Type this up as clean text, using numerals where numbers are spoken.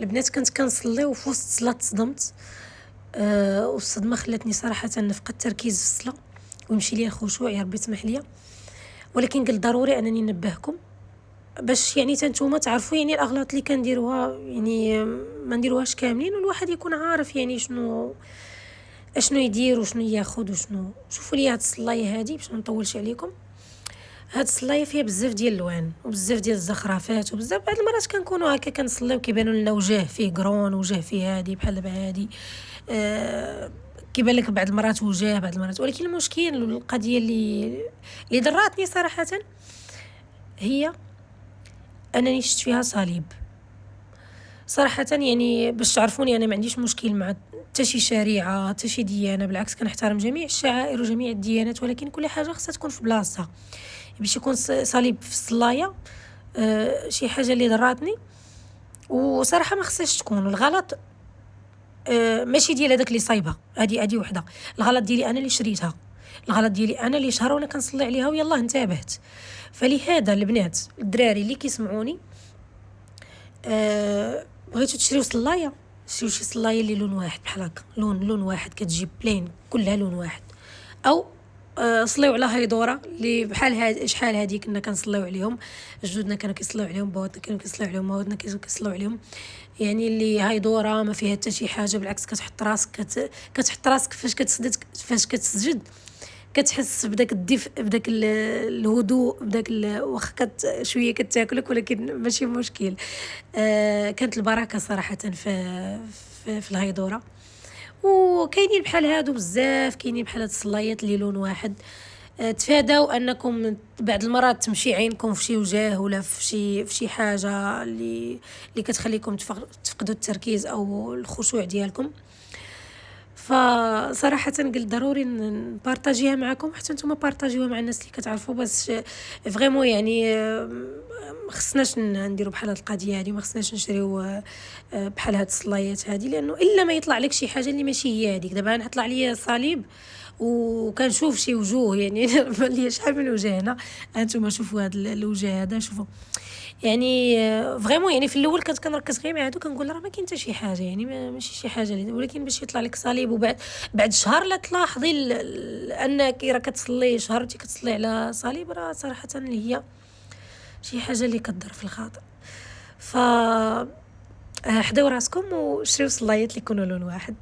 البنات كنت كنصلي وفي وسط الصلاة تصدمت. والصدمة خلاتني صراحةً نفقد التركيز في الصلاة ويمشي ليا الخشوع، يا ربي سمح ليا. ولكن قلت ضروري أنني ننبهكم باش يعني حتى نتوما تعرفوا يعني الأغلاط اللي كنديروها يعني ما نديروهاش كاملين، والواحد يكون عارف يعني اشنو يدير وشنو ياخد وشنو. شوفوا لي هاد الصلاية هادي باش ما نطولش عليكم. هاد الصلاية فيها بزاف ديال اللوان وبزاف ديال الزخرفات، وبزاف بعض المرات كنكونوا هكا كنصليو كيبانوا لنا وجه فيه قرون وجه فيه هادي بحال دابا هادي. كيبان لك بعض المرات وجه بعض المرات، ولكن المشكل والقضية اللي ضراتني صراحة هي انني شفت فيها صليب. صراحة يعني باش تعرفوني أنا ما عنديش مشكل مع حتى شي شريعة حتى شي ديانة، بالعكس كنحترم جميع الشعائر وجميع الديانات، ولكن كل حاجة خصها تكون في بلاصتها. باش يكون صليب في الصلاية شي حاجة اللي ضراتني، وصراحة ما خصهاش تكون. الغلط ماشي ديال هذاك اللي صايبها، هذه وحده. الغلط ديالي انا اللي شريتها، الغلط ديالي انا اللي شهر وانا كنصلي عليها ويلاه انتبهت. فلهذا البنات الدراري اللي كيسمعوني بغيتو تشريو صلايه، شريو شي صلايه اللي لون واحد بحال هكا، لون واحد كتجيب بلين كلها لون واحد. او صليو على هيدوره اللي بحال شحال هذه كنا كنصليو عليهم، جدودنا كانوا كيصليو عليهم، بواتنا كانوا كيصليو عليهم، مواتنا كانوا كيصليو عليهم. يعني اللي هيدوره ما فيها حتى شي حاجه، بالعكس كتحط راسك كتحط راسك فاش كتسجد كتحس بداك الدفء، بداك الهدوء، بداك واخا شويه كتاكلك ولكن ماشي مشكل. كانت البركه صراحه في الهيدوره. وكاينين بحال هادو بزاف، كاينين بحال هاد الصلايات اللي لون واحد. تفاداو انكم بعض المرات تمشي عينكم في شي وجه ولا في شي حاجه اللي كتخليكم تفقدوا التركيز او الخشوع ديالكم. فصراحه قلت ضروري نبارطاجيها معكم حتى نتوما بارطاجيوها مع الناس اللي كتعرفوا، بس فريمون يعني ما خصناش نديروا بحال هاد القضيه هذه، ما خصناش نشريو بحال هاد الصلايات هذه، لانه الا ما يطلع لك شي حاجه اللي ماشي هي هذيك. دابا انا طلع لي صليب وكنشوف شي وجوه يعني لي شحال من وجه هنا، انتم شوفوا هذا الوجه هذا، شوفوا يعني فريمون يعني في الاول كنت كنركز غير مع هادو، كنقول راه ما كاين حتى شي حاجه يعني ماشي شي حاجه ولكن باش يطلع لك صليب وبعد شهر لا تلاحظي انك راه كتصلي شهر كتصلي على صليب، راه صراحه اللي هي شي حاجه اللي كضر في الخاطر. ف حداو راسكم وشريو صلايات اللي يكونوا لون واحد.